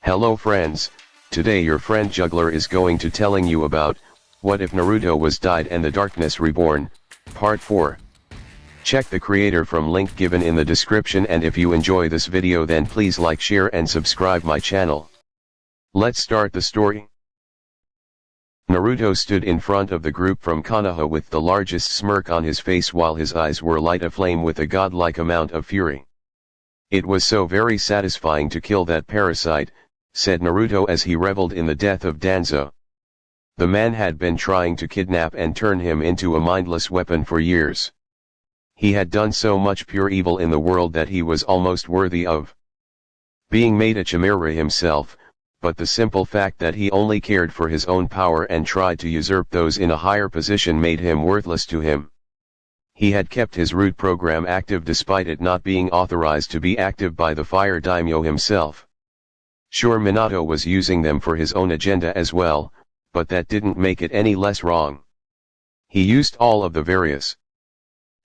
Hello friends, today your friend Juggler is going to telling you about, what if Naruto was died and the darkness reborn, part 4. Check the creator from link given in the description, and if you enjoy this video then please like, share and subscribe my channel. Let's start the story. Naruto stood in front of the group from Konoha with the largest smirk on his face while his eyes were light aflame with a godlike amount of fury. It was so very satisfying to kill that parasite, said Naruto as he reveled in the death of Danzo. The man had been trying to kidnap and turn him into a mindless weapon for years. He had done so much pure evil in the world that he was almost worthy of being made a chimera himself, but the simple fact that he only cared for his own power and tried to usurp those in a higher position made him worthless to him. He had kept his root program active despite it not being authorized to be active by the Fire Daimyo himself. Sure, Minato was using them for his own agenda as well, but that didn't make it any less wrong. He used all of the various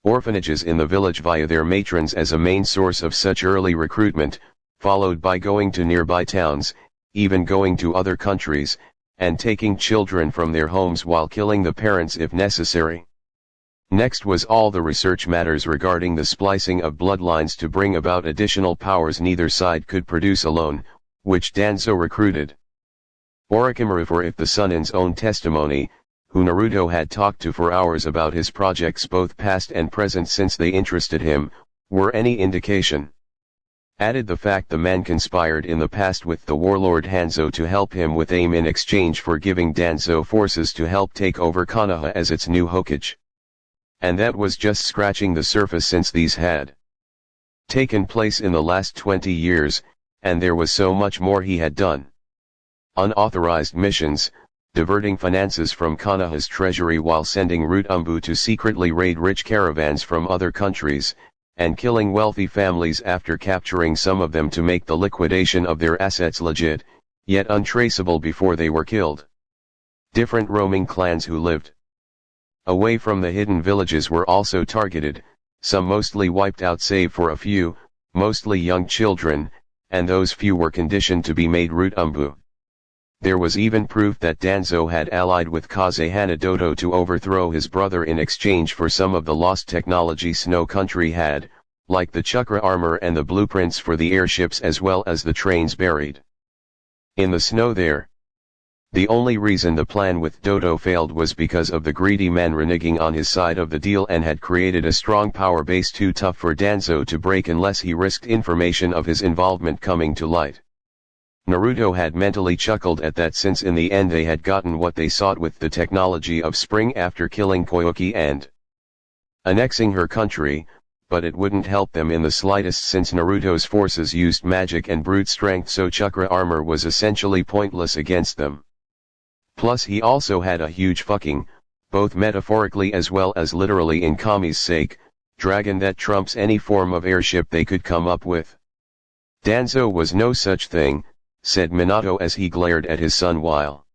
orphanages in the village via their matrons as a main source of such early recruitment, followed by going to nearby towns, even going to other countries, and taking children from their homes while killing the parents if necessary. Next was all the research matters regarding the splicing of bloodlines to bring about additional powers neither side could produce alone, which Danzo recruited Orochimaru for. If the Sunin's own testimony, who Naruto had talked to for hours about his projects both past and present since they interested him, were any indication. Added the fact the man conspired in the past with the warlord Hanzo to help him with aim in exchange for giving Danzo forces to help take over Konoha as its new Hokage. And that was just scratching the surface, since these had taken place in the last 20 years, and there was so much more he had done. Unauthorized missions, diverting finances from Konoha's treasury while sending Root Umbu to secretly raid rich caravans from other countries, and killing wealthy families after capturing some of them to make the liquidation of their assets legit, yet untraceable before they were killed. Different roaming clans who lived away from the hidden villages were also targeted, some mostly wiped out save for a few, mostly young children, and those few were conditioned to be made Root Umbu. There was even proof that Danzo had allied with Kaze Hanadoto to overthrow his brother in exchange for some of the lost technology Snow Country had, like the chakra armor and the blueprints for the airships as well as the trains buried in the snow there. The only reason the plan with Dodo failed was because of the greedy man reneging on his side of the deal and had created a strong power base too tough for Danzo to break unless he risked information of his involvement coming to light. Naruto had mentally chuckled at that, since in the end they had gotten what they sought with the technology of Spring after killing Koyuki and annexing her country, but it wouldn't help them in the slightest since Naruto's forces used magic and brute strength, so chakra armor was essentially pointless against them. Plus he also had a huge fucking, both metaphorically as well as literally in Kami's sake, dragon that trumps any form of airship they could come up with. Danzo was no such thing, said Minato as he glared at his son while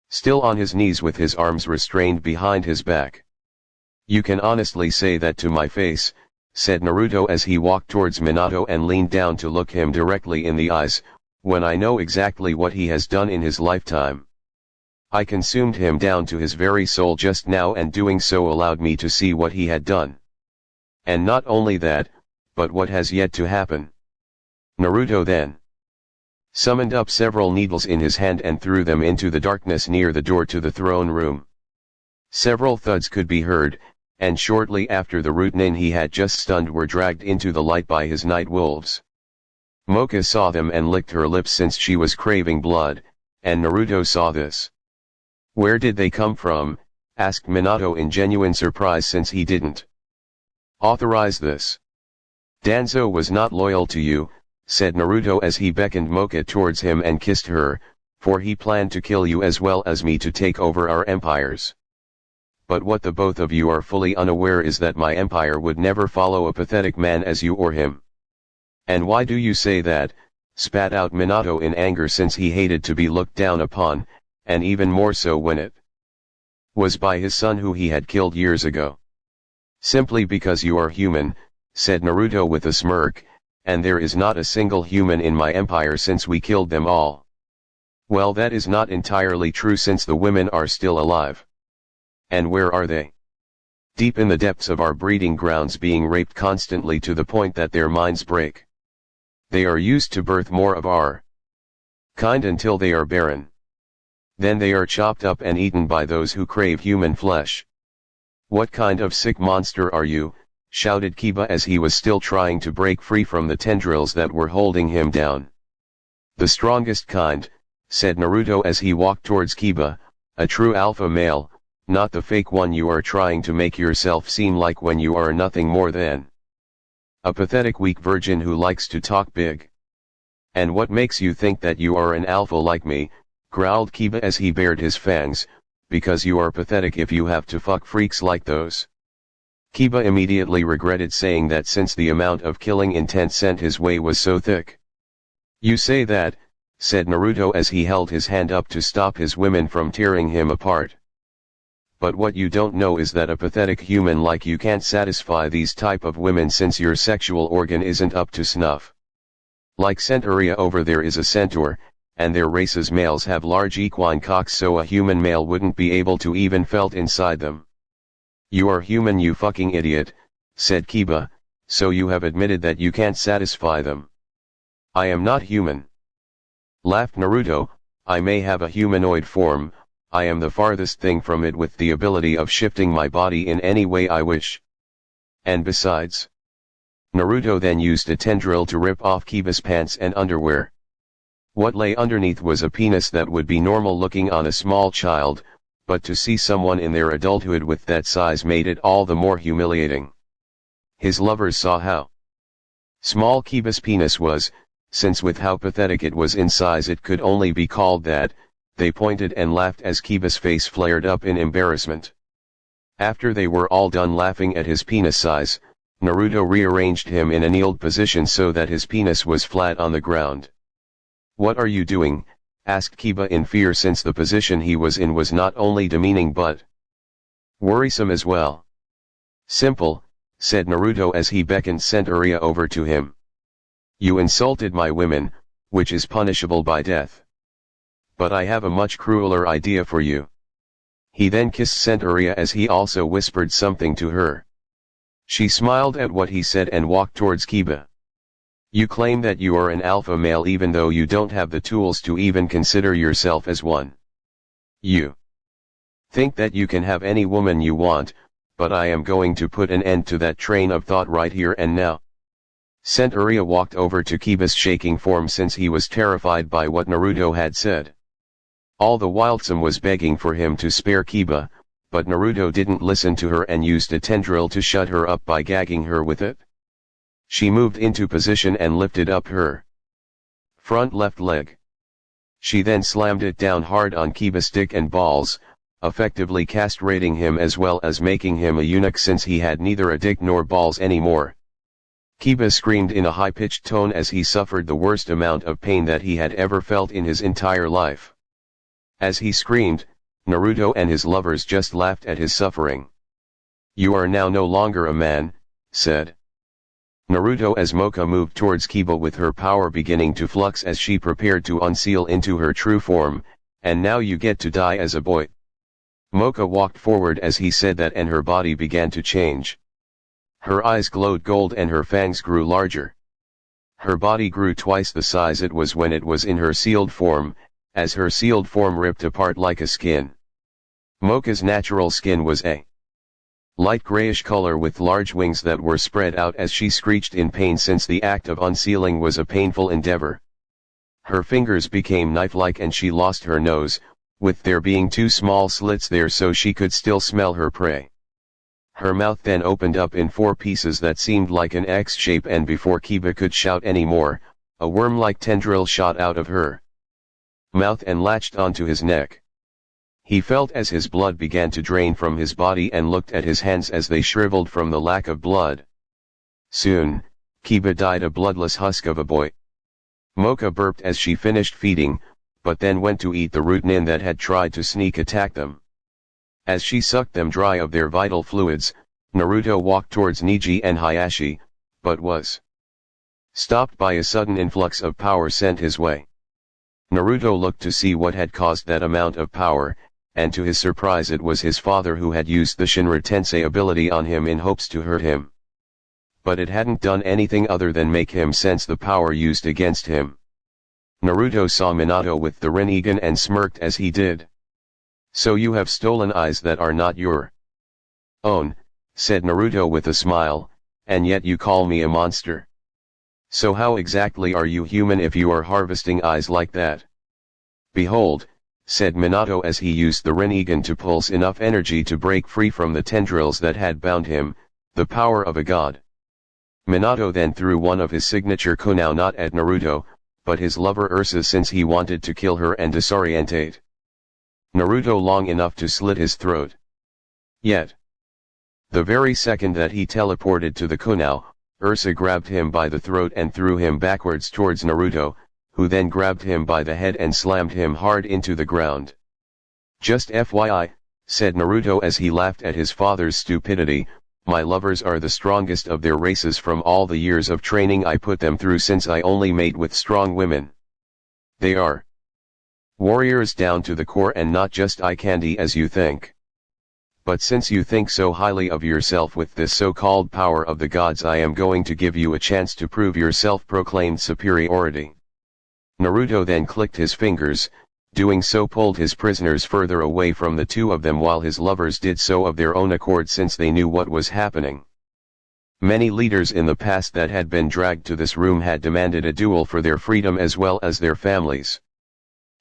still on his knees with his arms restrained behind his back. You can honestly say that to my face, said Naruto as he walked towards Minato and leaned down to look him directly in the eyes, when I know exactly what he has done in his lifetime. I consumed him down to his very soul just now, and doing so allowed me to see what he had done. And not only that, but what has yet to happen. Naruto then summoned up several needles in his hand and threw them into the darkness near the door to the throne room. Several thuds could be heard, and shortly after the root nin he had just stunned were dragged into the light by his night wolves. Mocha saw them and licked her lips since she was craving blood, and Naruto saw this. Where did they come from? Asked Minato in genuine surprise, since he didn't authorize this. Danzo was not loyal to you, said Naruto as he beckoned Mocha towards him and kissed her, for he planned to kill you as well as me to take over our empires. But what the both of you are fully unaware is that my empire would never follow a pathetic man as you or him. And why do you say that? Spat out Minato in anger, since he hated to be looked down upon, and even more so when it was by his son who he had killed years ago. Simply because you are human, said Naruto with a smirk, and there is not a single human in my empire since we killed them all. Well, that is not entirely true since the women are still alive. And where are they? Deep in the depths of our breeding grounds, being raped constantly to the point that their minds break. They are used to birth more of our kind until they are barren. Then they are chopped up and eaten by those who crave human flesh. What kind of sick monster are you? Shouted Kiba as he was still trying to break free from the tendrils that were holding him down. The strongest kind, said Naruto as he walked towards Kiba, a true alpha male, not the fake one you are trying to make yourself seem like when you are nothing more than a pathetic weak virgin who likes to talk big. And what makes you think that you are an alpha like me? Growled Kiba as he bared his fangs, because you are pathetic if you have to fuck freaks like those. Kiba immediately regretted saying that since the amount of killing intent sent his way was so thick. You say that, said Naruto as he held his hand up to stop his women from tearing him apart. But what you don't know is that a pathetic human like you can't satisfy these type of women since your sexual organ isn't up to snuff. Like Centauria over there is a centaur, and their race's males have large equine cocks, so a human male wouldn't be able to even felt inside them. You are human, you fucking idiot, said Kiba, so you have admitted that you can't satisfy them. I am not human. Laughed Naruto, I may have a humanoid form, I am the farthest thing from it with the ability of shifting my body in any way I wish. And besides, Naruto then used a tendril to rip off Kiba's pants and underwear. What lay underneath was a penis that would be normal looking on a small child, but to see someone in their adulthood with that size made it all the more humiliating. His lovers saw how small Kiba's penis was, since with how pathetic it was in size it could only be called that. They pointed and laughed as Kiba's face flared up in embarrassment. After they were all done laughing at his penis size, Naruto rearranged him in a kneeled position so that his penis was flat on the ground. What are you doing? Asked Kiba in fear, since the position he was in was not only demeaning but worrisome as well. Simple, said Naruto as he beckoned Centauria over to him. You insulted my women, which is punishable by death. But I have a much crueler idea for you. He then kissed Centauria as he also whispered something to her. She smiled at what he said and walked towards Kiba. You claim that you are an alpha male even though you don't have the tools to even consider yourself as one. You think that you can have any woman you want, but I am going to put an end to that train of thought right here and now. Centauria walked over to Kiba's shaking form since he was terrified by what Naruto had said. All the while Tsum was begging for him to spare Kiba, but Naruto didn't listen to her and used a tendril to shut her up by gagging her with it. She moved into position and lifted up her front left leg. She then slammed it down hard on Kiba's dick and balls, effectively castrating him as well as making him a eunuch since he had neither a dick nor balls anymore. Kiba screamed in a high-pitched tone as he suffered the worst amount of pain that he had ever felt in his entire life. As he screamed, Naruto and his lovers just laughed at his suffering. You are now no longer a man, said Naruto as Mocha moved towards Kiba with her power beginning to flux as she prepared to unseal into her true form, and now you get to die as a boy. Mocha walked forward as he said that and her body began to change. Her eyes glowed gold and her fangs grew larger. Her body grew twice the size it was when it was in her sealed form, as her sealed form ripped apart like a skin. Mocha's natural skin was a light grayish color with large wings that were spread out as she screeched in pain since the act of unsealing was a painful endeavor. Her fingers became knife-like and she lost her nose, with there being two small slits there so she could still smell her prey. Her mouth then opened up in four pieces that seemed like an X shape, and before Kiba could shout anymore, a worm-like tendril shot out of her mouth and latched onto his neck. He felt as his blood began to drain from his body and looked at his hands as they shriveled from the lack of blood. Soon, Kiba died a bloodless husk of a boy. Mocha burped as she finished feeding, but then went to eat the root nin that had tried to sneak attack them. As she sucked them dry of their vital fluids, Naruto walked towards Neji and Hayashi, but was stopped by a sudden influx of power sent his way. Naruto looked to see what had caused that amount of power, and to his surprise it was his father who had used the Shinra Tensei ability on him in hopes to hurt him. But it hadn't done anything other than make him sense the power used against him. Naruto saw Minato with the Rinnegan and smirked as he did. "So you have stolen eyes that are not your own," said Naruto with a smile, "and yet you call me a monster. So how exactly are you human if you are harvesting eyes like that?" "Behold," said Minato as he used the Rinnegan to pulse enough energy to break free from the tendrils that had bound him, "the power of a god." Minato then threw one of his signature kunao not at Naruto, but his lover Ursa, since he wanted to kill her and disorientate Naruto long enough to slit his throat. Yet, the very second that he teleported to the kunao, Ursa grabbed him by the throat and threw him backwards towards Naruto, who then grabbed him by the head and slammed him hard into the ground. "Just FYI, said Naruto as he laughed at his father's stupidity, "my lovers are the strongest of their races from all the years of training I put them through since I only mate with strong women. They are warriors down to the core and not just eye candy as you think. But since you think so highly of yourself with this so-called power of the gods, I am going to give you a chance to prove your self-proclaimed superiority." Naruto then clicked his fingers, doing so pulled his prisoners further away from the two of them while his lovers did so of their own accord since they knew what was happening. Many leaders in the past that had been dragged to this room had demanded a duel for their freedom as well as their families.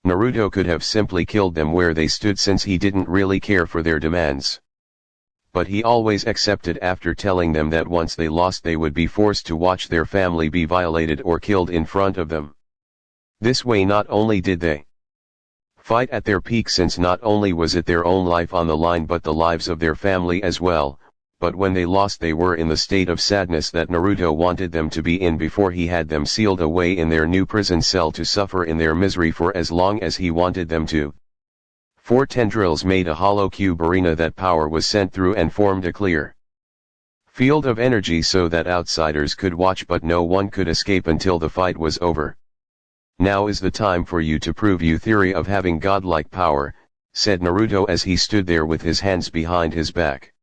Naruto could have simply killed them where they stood since he didn't really care for their demands. But he always accepted after telling them that once they lost they would be forced to watch their family be violated or killed in front of them. This way not only did they fight at their peak, since not only was it their own life on the line but the lives of their family as well, but when they lost they were in the state of sadness that Naruto wanted them to be in before he had them sealed away in their new prison cell to suffer in their misery for as long as he wanted them to. 4 tendrils made a hollow cube arena that power was sent through and formed a clear field of energy so that outsiders could watch but no one could escape until the fight was over. "Now is the time for you to prove your theory of having godlike power," said Naruto as he stood there with his hands behind his back.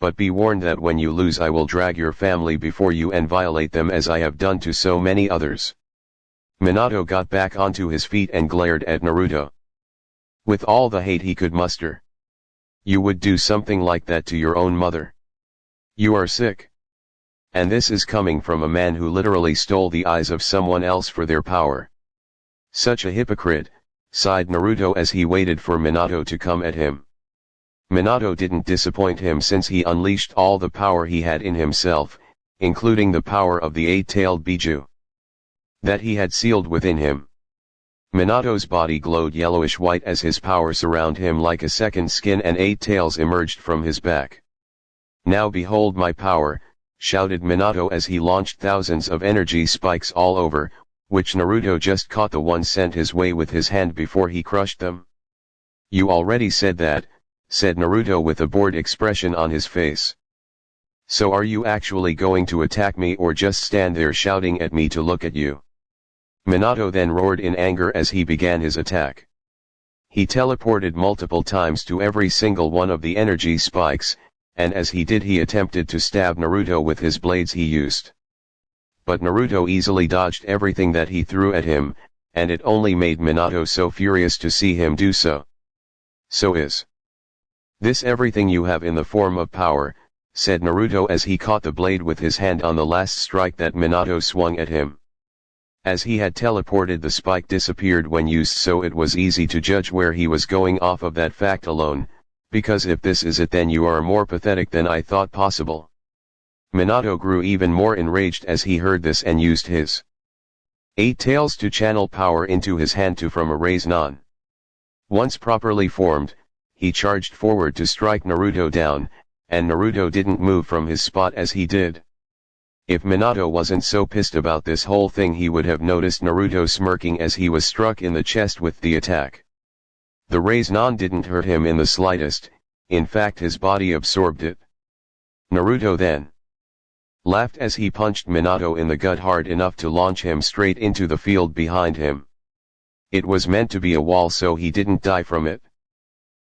"But be warned that when you lose I will drag your family before you and violate them as I have done to so many others." Minato got back onto his feet and glared at Naruto with all the hate he could muster. "You would do something like that to your own mother? You are sick. And this is coming from a man who literally stole the eyes of someone else for their power. Such a hypocrite," sighed Naruto as he waited for Minato to come at him. Minato didn't disappoint him since he unleashed all the power he had in himself, including the power of the 8-tailed Biju that he had sealed within him. Minato's body glowed yellowish white as his power surrounded him like a second skin and 8 tails emerged from his back. "Now behold my power," shouted Minato as he launched thousands of energy spikes all over, which Naruto just caught the one sent his way with his hand before he crushed them. "You already said that," said Naruto with a bored expression on his face. "So are you actually going to attack me or just stand there shouting at me to look at you?" Minato then roared in anger as he began his attack. He teleported multiple times to every single one of the energy spikes, and as he did he attempted to stab Naruto with his blades he used. But Naruto easily dodged everything that he threw at him, and it only made Minato so furious to see him do so. "So is this everything you have in the form of power?" said Naruto as he caught the blade with his hand on the last strike that Minato swung at him. As he had teleported, the spike disappeared when used, so it was easy to judge where he was going off of that fact alone, because if this is it then you are more pathetic than I thought possible. Minato grew even more enraged as he heard this and used his 8 tails to channel power into his hand to from a Rasengan. Once properly formed, he charged forward to strike Naruto down, and Naruto didn't move from his spot as he did. If Minato wasn't so pissed about this whole thing he would have noticed Naruto smirking as he was struck in the chest with the attack. The Rasengan didn't hurt him in the slightest, in fact his body absorbed it. Naruto then laughed as he punched Minato in the gut hard enough to launch him straight into the field behind him. It was meant to be a wall so he didn't die from it.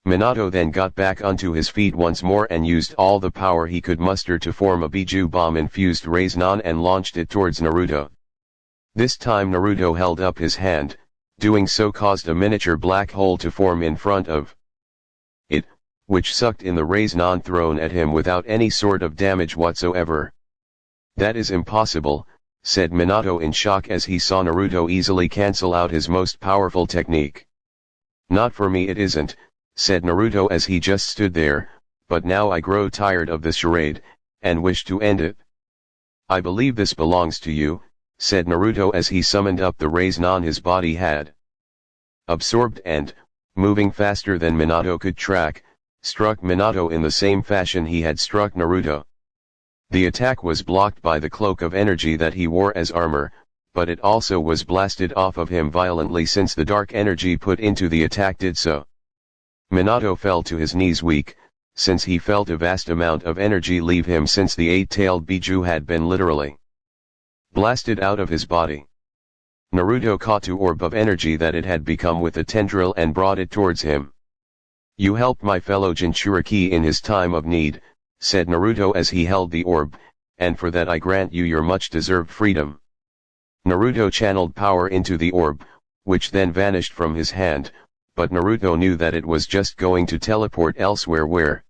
Minato then got back onto his feet once more and used all the power he could muster to form a Biju bomb-infused Rasengan and launched it towards Naruto. This time Naruto held up his hand, doing so caused a miniature black hole to form in front of it, which sucked in the Rasengan thrown at him without any sort of damage whatsoever. "That is impossible," said Minato in shock as he saw Naruto easily cancel out his most powerful technique. "Not for me it isn't," said Naruto as he just stood there, "but now I grow tired of this charade, and wish to end it." "I believe this belongs to you," said Naruto as he summoned up the Rasengan his body had absorbed and, moving faster than Minato could track, struck Minato in the same fashion he had struck Naruto. The attack was blocked by the cloak of energy that he wore as armor, but it also was blasted off of him violently since the dark energy put into the attack did so. Minato fell to his knees weak, since he felt a vast amount of energy leave him since the eight-tailed Biju had been literally blasted out of his body. Naruto caught the orb of energy that it had become with a tendril and brought it towards him. "You helped my fellow Jinchuriki in his time of need," said Naruto as he held the orb, "and for that I grant you your much-deserved freedom." Naruto channeled power into the orb, which then vanished from his hand, but Naruto knew that it was just going to teleport elsewhere where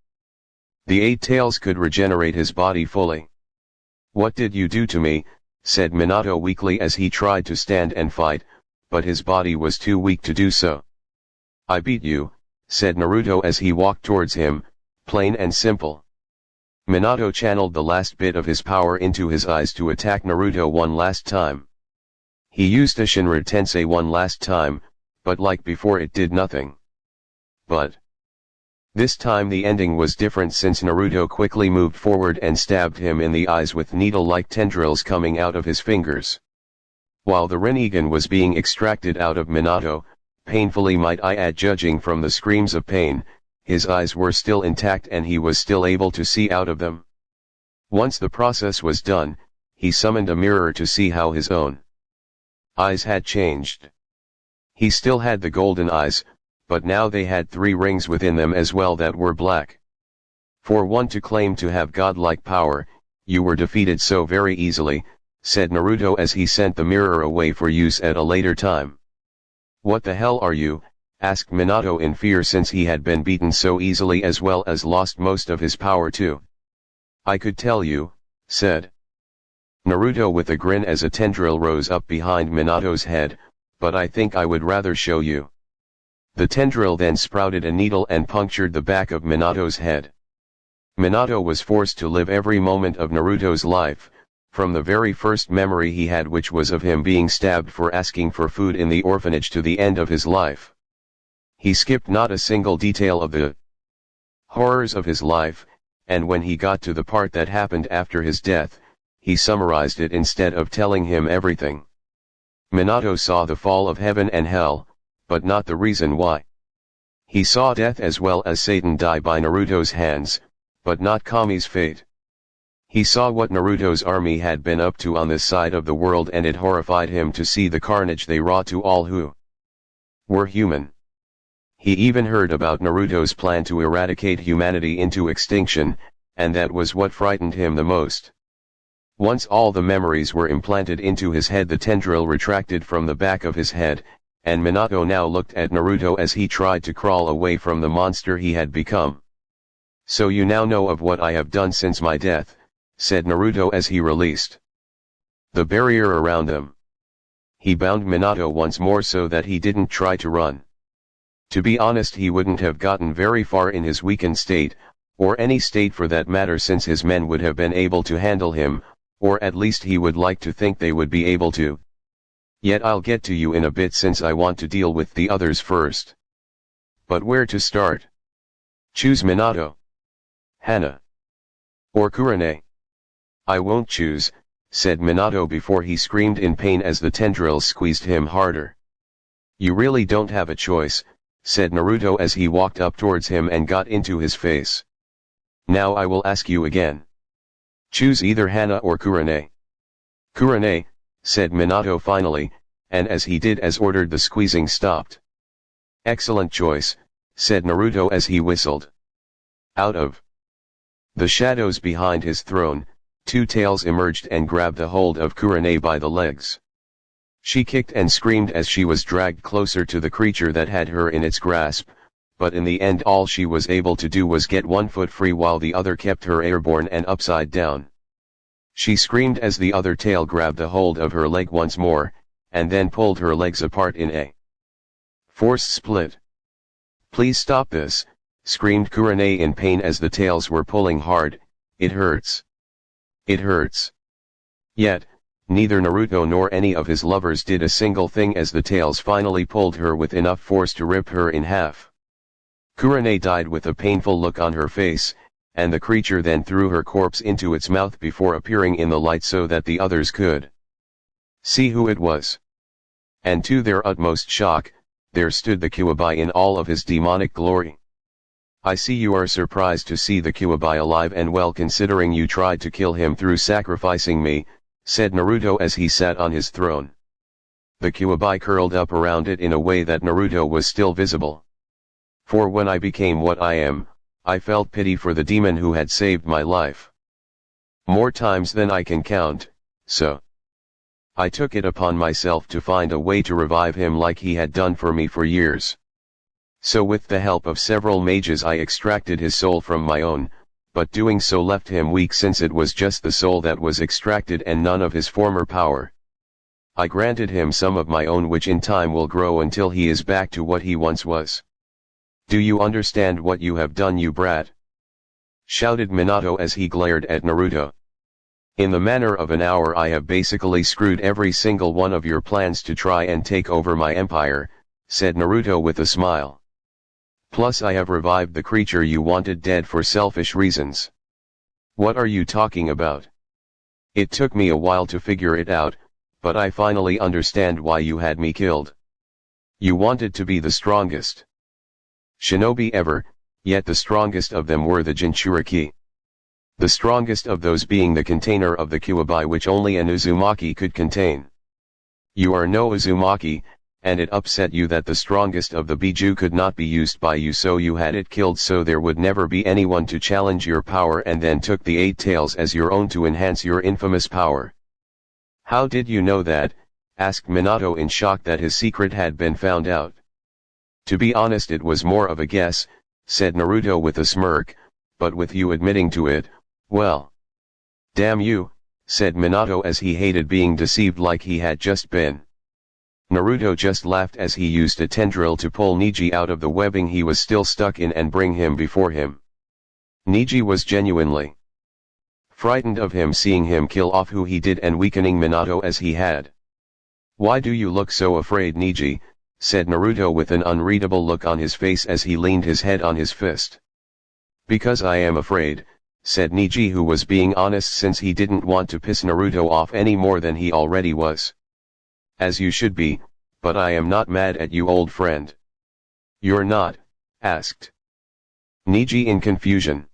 the eight tails could regenerate his body fully. "What did you do to me?" said Minato weakly as he tried to stand and fight, but his body was too weak to do so. "I beat you," said Naruto as he walked towards him, plain and simple. Minato channeled the last bit of his power into his eyes to attack Naruto one last time. He used a Shinra Tensei one last time, but like before it did nothing. But this time the ending was different since Naruto quickly moved forward and stabbed him in the eyes with needle-like tendrils coming out of his fingers. While the Rinnegan was being extracted out of Minato, painfully might I add judging from the screams of pain, his eyes were still intact and he was still able to see out of them. Once the process was done, he summoned a mirror to see how his own eyes had changed. He still had the golden eyes, but now they had 3 rings within them as well that were black. "For one to claim to have godlike power, you were defeated so very easily," said Naruto as he sent the mirror away for use at a later time. "What the hell are you?" asked Minato in fear since he had been beaten so easily as well as lost most of his power too. "I could tell you," said Naruto with a grin as a tendril rose up behind Minato's head, "but I think I would rather show you." The tendril then sprouted a needle and punctured the back of Minato's head. Minato was forced to live every moment of Naruto's life, from the very first memory he had which was of him being stabbed for asking for food in the orphanage to the end of his life. He skipped not a single detail of the horrors of his life, and when he got to the part that happened after his death, he summarized it instead of telling him everything. Minato saw the fall of heaven and hell, but not the reason why. He saw death as well as Satan die by Naruto's hands, but not Kami's fate. He saw what Naruto's army had been up to on this side of the world and it horrified him to see the carnage they wrought to all who were human. He even heard about Naruto's plan to eradicate humanity into extinction, and that was what frightened him the most. Once all the memories were implanted into his head, the tendril retracted from the back of his head, and Minato now looked at Naruto as he tried to crawl away from the monster he had become. "So you now know of what I have done since my death," said Naruto as he released the barrier around them. He bound Minato once more so that he didn't try to run. To be honest, he wouldn't have gotten very far in his weakened state, or any state for that matter, since his men would have been able to handle him, or at least he would like to think they would be able to. Yet I'll get to you in a bit since I want to deal with the others first. But where to start? Choose Minato, Hana, or Kurane. "I won't choose," said Minato before he screamed in pain as the tendrils squeezed him harder. "You really don't have a choice," said Naruto as he walked up towards him and got into his face. "Now I will ask you again. Choose either Hana or Kurane. Kurane, said Minato finally, and as he did as ordered the squeezing stopped. Excellent choice, said Naruto as he whistled. Out of the shadows behind his throne, two tails emerged and grabbed a hold of Kurane by the legs. She kicked and screamed as she was dragged closer to the creature that had her in its grasp, but in the end all she was able to do was get one foot free while the other kept her airborne and upside down. She screamed as the other tail grabbed a hold of her leg once more, and then pulled her legs apart in a forced split. Please stop this, screamed Kurane in pain as the tails were pulling hard. It hurts. It hurts. Yet, neither Naruto nor any of his lovers did a single thing as the tails finally pulled her with enough force to rip her in half. Kurane died with a painful look on her face, and the creature then threw her corpse into its mouth before appearing in the light so that the others could see who it was. And to their utmost shock, there stood the Kyuubi in all of his demonic glory. I see you are surprised to see the Kyuubi alive and well considering you tried to kill him through sacrificing me, said Naruto as he sat on his throne. The Kyuubi curled up around it in a way that Naruto was still visible. For when I became what I am, I felt pity for the demon who had saved my life. More times than I can count, so I took it upon myself to find a way to revive him like he had done for me for years. So with the help of several mages I extracted his soul from my own, but doing so left him weak since it was just the soul that was extracted and none of his former power. I granted him some of my own which in time will grow until he is back to what he once was. Do you understand what you have done, you brat? Shouted Minato as he glared at Naruto. In the manner of an hour I have basically screwed every single one of your plans to try and take over my empire, said Naruto with a smile. Plus I have revived the creature you wanted dead for selfish reasons. What are you talking about? It took me a while to figure it out, but I finally understand why you had me killed. You wanted to be the strongest shinobi ever, yet the strongest of them were the Jinchuriki. The strongest of those being the container of the Kyuubi which only an Uzumaki could contain. You are no Uzumaki, and it upset you that the strongest of the Biju could not be used by you, so you had it killed so there would never be anyone to challenge your power, and then took the 8 tails as your own to enhance your infamous power. How did you know that? Asked Minato in shock that his secret had been found out. To be honest, it was more of a guess, said Naruto with a smirk, but with you admitting to it, well. Damn you, said Minato as he hated being deceived like he had just been. Naruto just laughed as he used a tendril to pull Neji out of the webbing he was still stuck in and bring him before him. Neji was genuinely frightened of him, seeing him kill off who he did and weakening Minato as he had. Why do you look so afraid, Neji? Said Naruto with an unreadable look on his face as he leaned his head on his fist. Because I am afraid, said Neji, who was being honest since he didn't want to piss Naruto off any more than he already was. As you should be, but I am not mad at you, old friend. You're not? Asked Neji in confusion.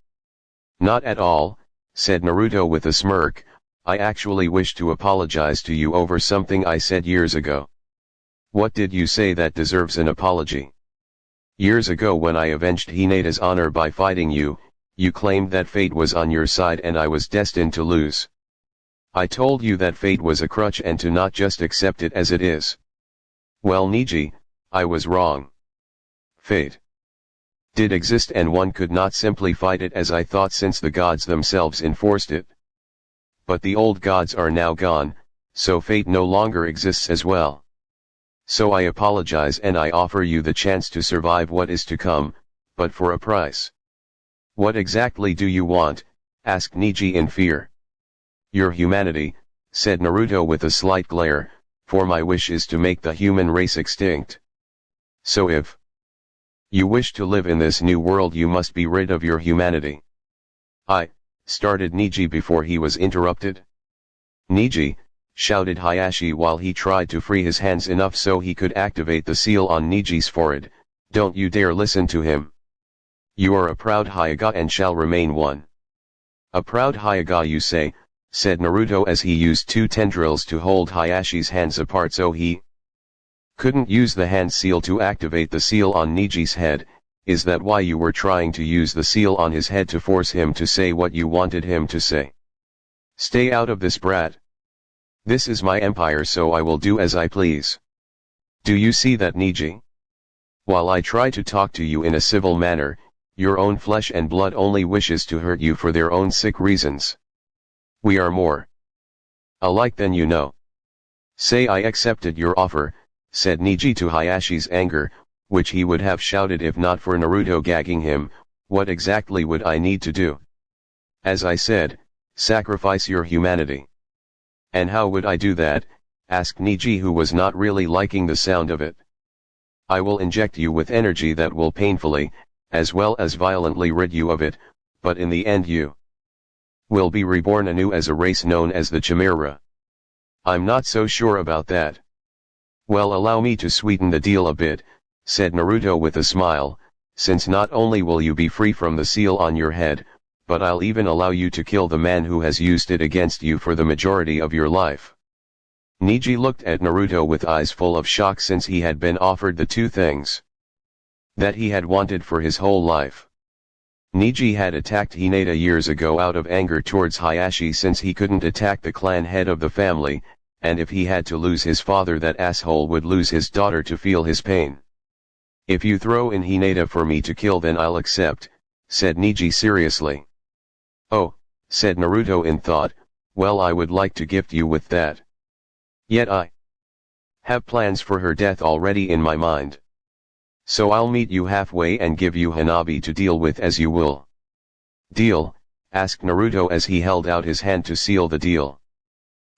Not at all, said Naruto with a smirk. I actually wish to apologize to you over something I said years ago. What did you say that deserves an apology? Years ago when I avenged Hinata's honor by fighting you, you claimed that fate was on your side and I was destined to lose. I told you that fate was a crutch and to not just accept it as it is. Well, Neji, I was wrong. Fate did exist and one could not simply fight it as I thought since the gods themselves enforced it. But the old gods are now gone, so fate no longer exists as well. So I apologize and I offer you the chance to survive what is to come, but for a price. What exactly do you want? Asked Neji in fear. Your humanity, said Naruto with a slight glare, for my wish is to make the human race extinct. So if you wish to live in this new world, you must be rid of your humanity. Started Neji before he was interrupted. Neji, shouted Hayashi while he tried to free his hands enough so he could activate the seal on Neji's forehead, don't you dare listen to him. You are a proud Hyuga and shall remain one. A proud Hyuga you say, said Naruto as he used two tendrils to hold Hayashi's hands apart so he couldn't use the hand seal to activate the seal on Niji's head. Is that why you were trying to use the seal on his head to force him to say what you wanted him to say? Stay out of this, brat. This is my empire, so I will do as I please. Do you see that, Niji? While I try to talk to you in a civil manner, your own flesh and blood only wishes to hurt you for their own sick reasons. We are more alike than you know. Say I accepted your offer, said Niji to Hayashi's anger, which he would have shouted if not for Naruto gagging him. What exactly would I need to do? As I said, sacrifice your humanity. And how would I do that? Asked Niji, who was not really liking the sound of it. I will inject you with energy that will painfully, as well as violently rid you of it, but in the end you will be reborn anew as a race known as the Chimera. I'm not so sure about that. Well, allow me to sweeten the deal a bit, said Naruto with a smile, since not only will you be free from the seal on your head, but I'll even allow you to kill the man who has used it against you for the majority of your life. Niji looked at Naruto with eyes full of shock, since he had been offered the two things that he had wanted for his whole life. Niji had attacked Hinata years ago out of anger towards Hayashi, since he couldn't attack the clan head of the family, and if he had to lose his father, that asshole would lose his daughter to feel his pain. If you throw in Hinata for me to kill, then I'll accept, said Niji seriously. Oh, said Naruto in thought, well, I would like to gift you with that. Yet I have plans for her death already in my mind. So I'll meet you halfway and give you Hanabi to deal with as you will. Deal? Asked Naruto as he held out his hand to seal the deal.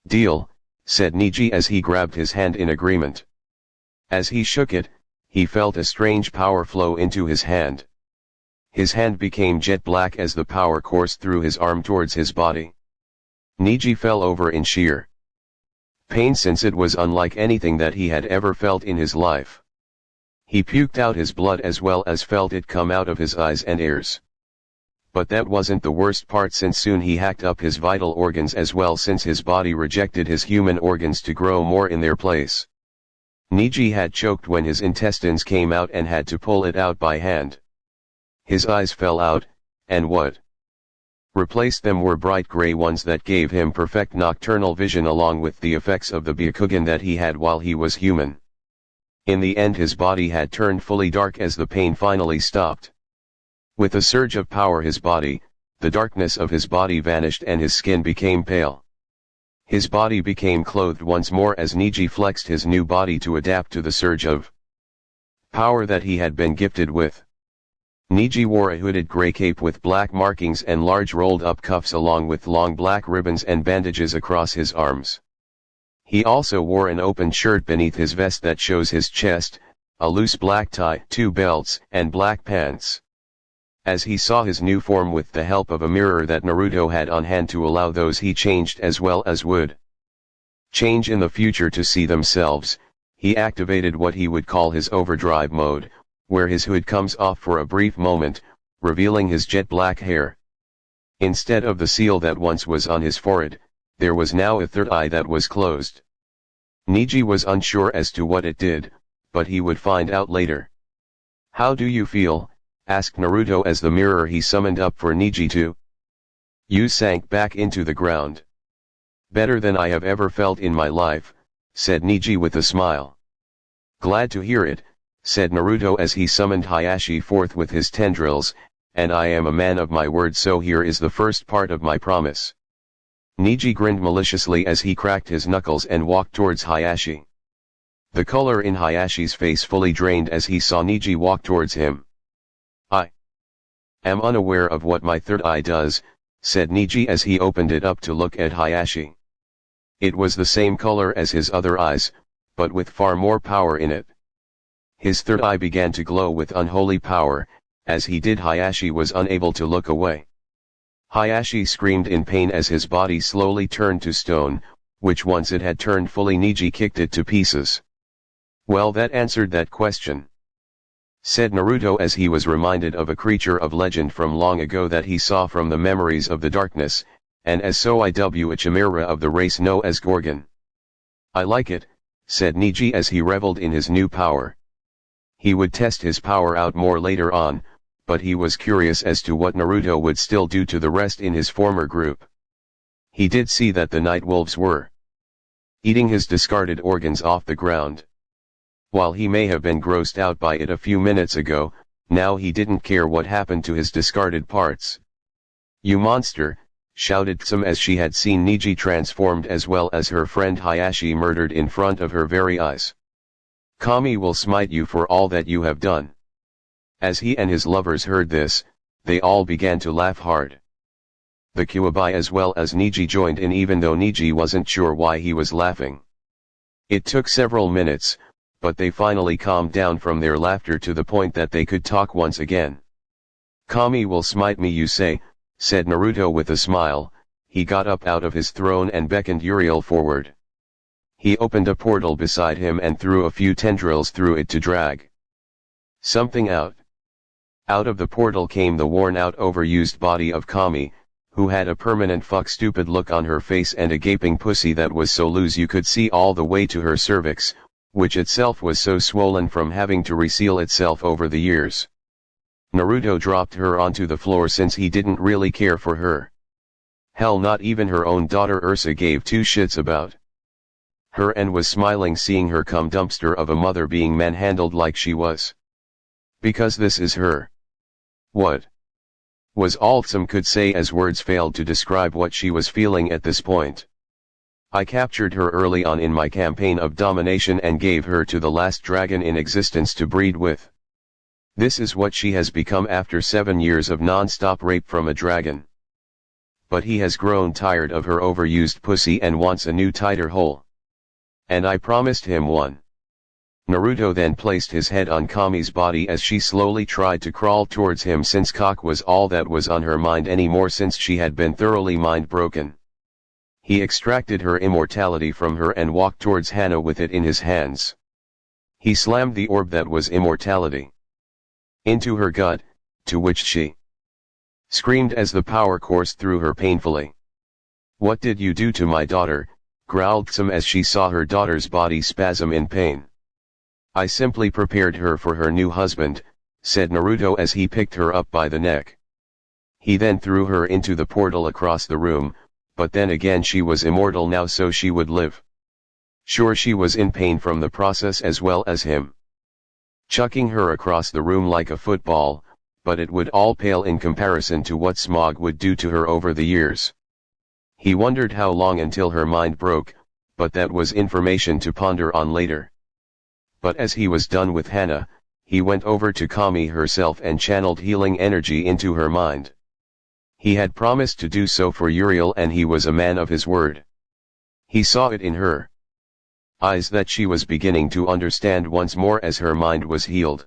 Deal, said Niji as he grabbed his hand in agreement. As he shook it, he felt a strange power flow into his hand. His hand became jet black as the power coursed through his arm towards his body. Niji fell over in sheer pain, since it was unlike anything that he had ever felt in his life. He puked out his blood as well as felt it come out of his eyes and ears. But that wasn't the worst part, since soon he hacked up his vital organs as well, since his body rejected his human organs to grow more in their place. Niji had choked when his intestines came out and had to pull it out by hand. His eyes fell out, and what replaced them were bright gray ones that gave him perfect nocturnal vision, along with the effects of the Byakugan that he had while he was human. In the end his body had turned fully dark as the pain finally stopped. With a surge of power the darkness of his body vanished and his skin became pale. His body became clothed once more as Niji flexed his new body to adapt to the surge of power that he had been gifted with. Niji wore a hooded gray cape with black markings and large rolled-up cuffs, along with long black ribbons and bandages across his arms. He also wore an open shirt beneath his vest that shows his chest, a loose black tie, two belts, and black pants. As he saw his new form with the help of a mirror that Naruto had on hand to allow those he changed as well as would change in the future to see themselves, he activated what he would call his overdrive mode, where his hood comes off for a brief moment, revealing his jet black hair. Instead of the seal that once was on his forehead, there was now a third eye that was closed. Niji was unsure as to what it did, but he would find out later. How do you feel? Asked Naruto as the mirror he summoned up for Niji to use sank back into the ground. Better than I have ever felt in my life, said Niji with a smile. Glad to hear it, said Naruto as he summoned Hayashi forth with his tendrils, and I am a man of my word, so here is the first part of my promise. Niji grinned maliciously as he cracked his knuckles and walked towards Hayashi. The color in Hayashi's face fully drained as he saw Niji walk towards him. I am unaware of what my third eye does, said Niji as he opened it up to look at Hayashi. It was the same color as his other eyes, but with far more power in it. His third eye began to glow with unholy power. As he did, Hayashi was unable to look away. Hayashi screamed in pain as his body slowly turned to stone, which once it had turned fully, Niji kicked it to pieces. Well, that answered that question. said Naruto as he was reminded of a creature of legend from long ago that he saw from the memories of the darkness, and as so a chimera of the race known as Gorgon. I like it, said Neji as he reveled in his new power. He would test his power out more later on, but he was curious as to what Naruto would still do to the rest in his former group. He did see that the night wolves were eating his discarded organs off the ground. While he may have been grossed out by it a few minutes ago, now he didn't care what happened to his discarded parts. "You monster," shouted Tsum as she had seen Neji transformed as well as her friend Hayashi murdered in front of her very eyes. "Kami will smite you for all that you have done." As he and his lovers heard this, they all began to laugh hard. The Kuwabai as well as Neji joined in even though Neji wasn't sure why he was laughing. It took several minutes, but they finally calmed down from their laughter to the point that they could talk once again. "Kami will smite me you say," said Naruto with a smile. He got up out of his throne and beckoned Uriel forward. He opened a portal beside him and threw a few tendrils through it to drag something out. Out of the portal came the worn-out overused body of Kami, who had a permanent fuck stupid look on her face and a gaping pussy that was so loose you could see all the way to her cervix, which itself was so swollen from having to reseal itself over the years. Naruto dropped her onto the floor since he didn't really care for her. Hell, not even her own daughter Ursa gave two shits about her and was smiling seeing her cum dumpster of a mother being manhandled like she was. Because this is her. What was all Tsum could say as words failed to describe what she was feeling at this point. "I captured her early on in my campaign of domination and gave her to the last dragon in existence to breed with. This is what she has become after 7 years of non-stop rape from a dragon. But he has grown tired of her overused pussy and wants a new tighter hole. And I promised him one." Naruto then placed his head on Kami's body as she slowly tried to crawl towards him since cock was all that was on her mind anymore since she had been thoroughly mind-broken. He extracted her immortality from her and walked towards Hana with it in his hands. He slammed the orb that was immortality into her gut, to which she screamed as the power coursed through her painfully. "What did you do to my daughter?" growled Tsum as she saw her daughter's body spasm in pain. "I simply prepared her for her new husband," said Naruto as he picked her up by the neck. He then threw her into the portal across the room, but then again she was immortal now so she would live. Sure, she was in pain from the process as well as him chucking her across the room like a football, but it would all pale in comparison to what Smog would do to her over the years. He wondered how long until her mind broke, but that was information to ponder on later. But as he was done with Hana, he went over to Kami herself and channeled healing energy into her mind. He had promised to do so for Uriel and he was a man of his word. He saw it in her eyes that she was beginning to understand once more as her mind was healed.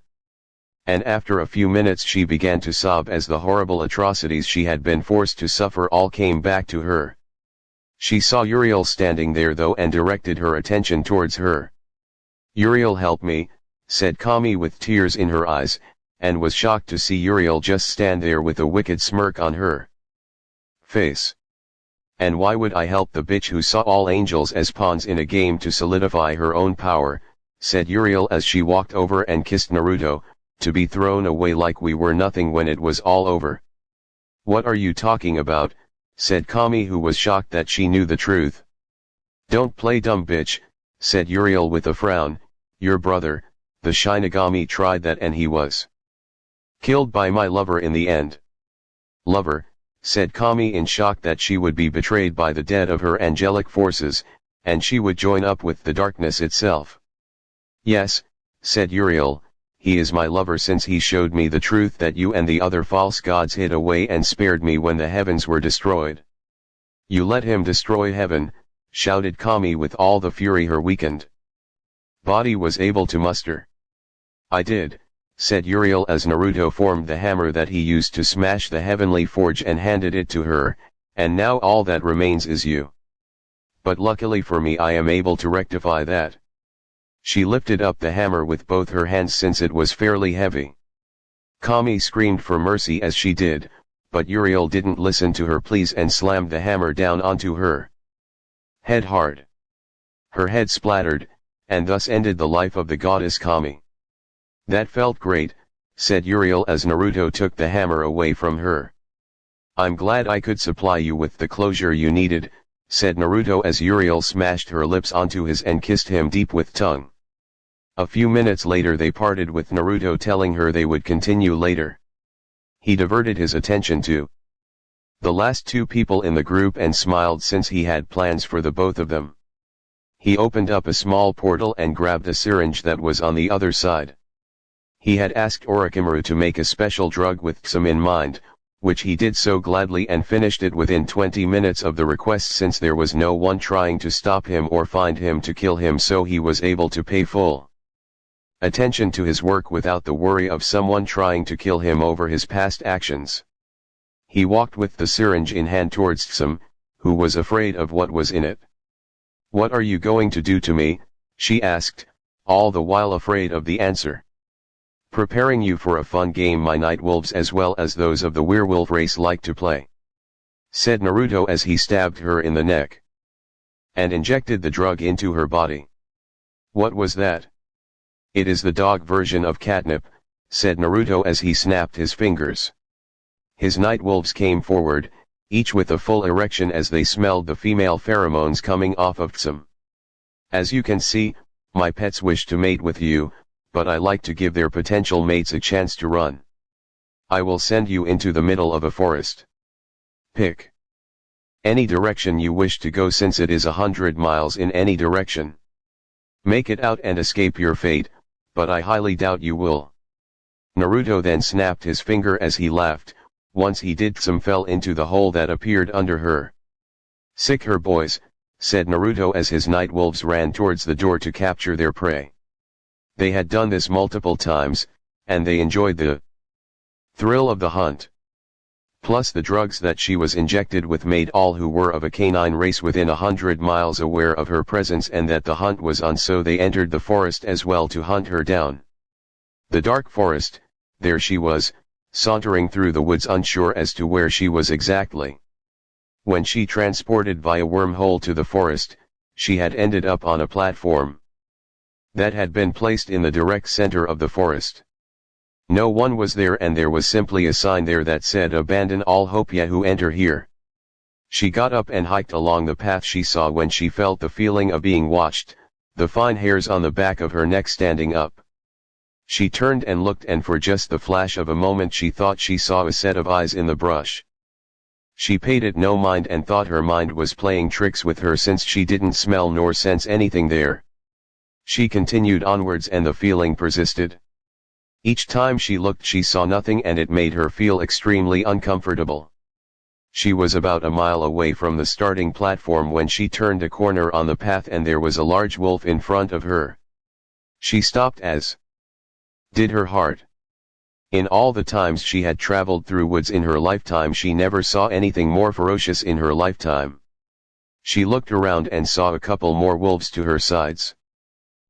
And after a few minutes she began to sob as the horrible atrocities she had been forced to suffer all came back to her. She saw Uriel standing there though and directed her attention towards her. "Uriel, help me," said Kami with tears in her eyes, and was shocked to see Uriel just stand there with a wicked smirk on her face. "And why would I help the bitch who saw all angels as pawns in a game to solidify her own power," said Uriel as she walked over and kissed Naruto, "to be thrown away like we were nothing when it was all over." "What are you talking about?" said Kami who was shocked that she knew the truth. "Don't play dumb bitch," said Uriel with a frown. "Your brother, the Shinigami, tried that and he was killed by my lover in the end." "Lover?" said Kami in shock that she would be betrayed by the dead of her angelic forces, and she would join up with the darkness itself. "Yes," said Uriel, "he is my lover since he showed me the truth that you and the other false gods hid away and spared me when the heavens were destroyed." "You let him destroy heaven," shouted Kami with all the fury her weakened body was able to muster. "I did," said Uriel as Naruto formed the hammer that he used to smash the heavenly forge and handed it to her, "and now all that remains is you. But luckily for me I am able to rectify that." She lifted up the hammer with both her hands since it was fairly heavy. Kami screamed for mercy as she did, but Uriel didn't listen to her pleas and slammed the hammer down onto her head hard. Her head splattered, and thus ended the life of the goddess Kami. That felt great, said Uriel as Naruto took the hammer away from her. I'm glad I could supply you with the closure you needed, said Naruto as Uriel smashed her lips onto his and kissed him deep with tongue. A few minutes later they parted with Naruto telling her they would continue later. He diverted his attention to the last two people in the group and smiled since he had plans for the both of them. He opened up a small portal and grabbed a syringe that was on the other side. He had asked Orochimaru to make a special drug with some in mind, which he did so gladly and finished it within 20 minutes of the request since there was no one trying to stop him or find him to kill him, so he was able to pay full attention to his work without the worry of someone trying to kill him over his past actions. He walked with the syringe in hand towards Tsum, who was afraid of what was in it. What are you going to do to me? She asked, all the while afraid of the answer. Preparing you for a fun game my night wolves as well as those of the werewolf race like to play, said Naruto as he stabbed her in the neck and injected the drug into her body. What was that? It is the dog version of catnip, said Naruto as he snapped his fingers. His night wolves came forward, each with a full erection as they smelled the female pheromones coming off of Tsum. As you can see, my pets wish to mate with you, but I like to give their potential mates a chance to run. I will send you into the middle of a forest. Pick any direction you wish to go since it is 100 miles in any direction. Make it out and escape your fate, but I highly doubt you will. Naruto then snapped his finger as he laughed. Once he did, Tsum fell into the hole that appeared under her. Sick her boys, said Naruto as his night wolves ran towards the door to capture their prey. They had done this multiple times, and they enjoyed the thrill of the hunt. Plus the drugs that she was injected with made all who were of a canine race within 100 miles aware of her presence and that the hunt was on, so they entered the forest as well to hunt her down. The dark forest, there she was, sauntering through the woods unsure as to where she was exactly. When she transported via wormhole to the forest, she had ended up on a platform that had been placed in the direct center of the forest. No one was there and there was simply a sign there that said abandon all hope ye who enter here. She got up and hiked along the path she saw when she felt the feeling of being watched, the fine hairs on the back of her neck standing up. She turned and looked, and for just the flash of a moment she thought she saw a set of eyes in the brush. She paid it no mind and thought her mind was playing tricks with her since she didn't smell nor sense anything there. She continued onwards and the feeling persisted. Each time she looked she saw nothing and it made her feel extremely uncomfortable. She was about a mile away from the starting platform when she turned a corner on the path and there was a large wolf in front of her. She stopped, as did her heart. In all the times she had traveled through woods in her lifetime she never saw anything more ferocious in her lifetime. She looked around and saw a couple more wolves to her sides.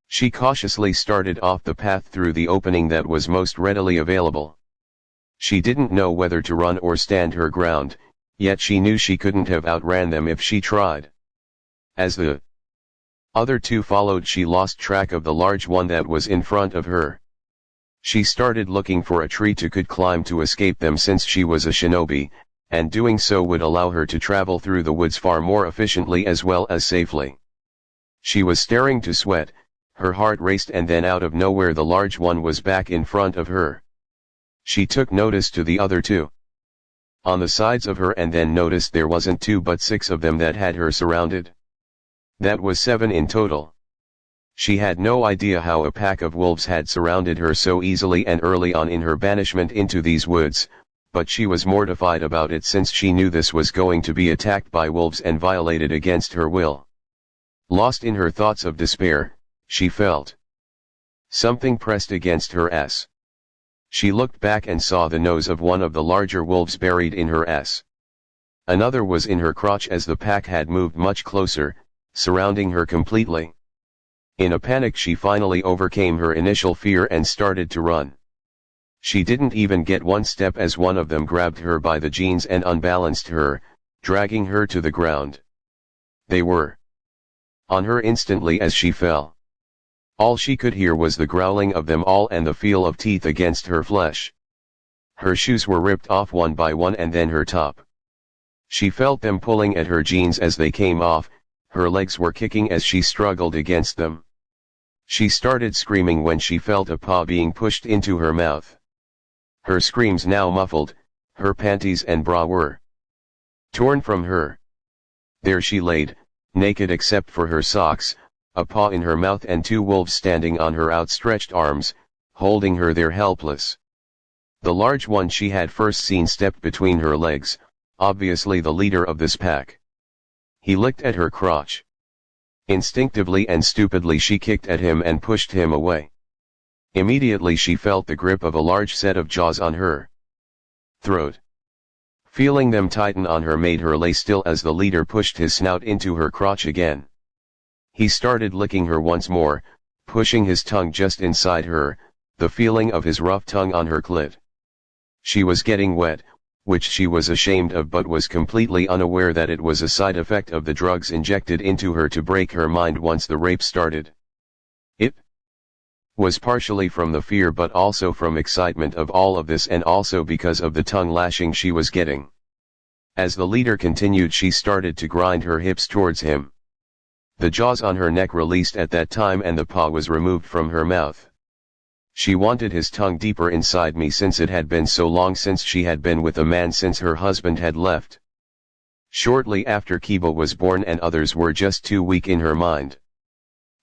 She cautiously started off the path through the opening that was most readily available. She didn't know whether to run or stand her ground, yet she knew she couldn't have outran them if she tried. As the other two followed she lost track of the large one that was in front of her. She started looking for a tree to could climb to escape them since she was a shinobi, and doing so would allow her to travel through the woods far more efficiently as well as safely. She was staring to sweat, her heart raced, and then out of nowhere the large one was back in front of her. She took notice to the other two on the sides of her and then noticed there wasn't two but 6 of them that had her surrounded. That was 7 in total. She had no idea how a pack of wolves had surrounded her so easily and early on in her banishment into these woods, but she was mortified about it since she knew this was going to be attacked by wolves and violated against her will. Lost in her thoughts of despair, she felt something pressed against her ass. She looked back and saw the nose of one of the larger wolves buried in her ass. Another was in her crotch as the pack had moved much closer, surrounding her completely. In a panic she finally overcame her initial fear and started to run. She didn't even get one step as one of them grabbed her by the jeans and unbalanced her, dragging her to the ground. They were on her instantly as she fell. All she could hear was the growling of them all and the feel of teeth against her flesh. Her shoes were ripped off one by one and then her top. She felt them pulling at her jeans as they came off, her legs were kicking as she struggled against them. She started screaming when she felt a paw being pushed into her mouth. Her screams now muffled, her panties and bra were torn from her. There she laid, naked except for her socks, a paw in her mouth and two wolves standing on her outstretched arms, holding her there helpless. The large one she had first seen stepped between her legs, obviously the leader of this pack. He licked at her crotch. Instinctively and stupidly she kicked at him and pushed him away. Immediately she felt the grip of a large set of jaws on her throat. Feeling them tighten on her made her lay still as the leader pushed his snout into her crotch again. He started licking her once more, pushing his tongue just inside her, the feeling of his rough tongue on her clit. She was getting wet, which she was ashamed of but was completely unaware that it was a side effect of the drugs injected into her to break her mind once the rape started. It was partially from the fear but also from excitement of all of this and also because of the tongue lashing she was getting. As the leader continued she started to grind her hips towards him. The jaws on her neck released at that time and the paw was removed from her mouth. She wanted his tongue deeper inside me since it had been so long since she had been with a man since her husband had left. Shortly after Kiba was born and others were just too weak in her mind.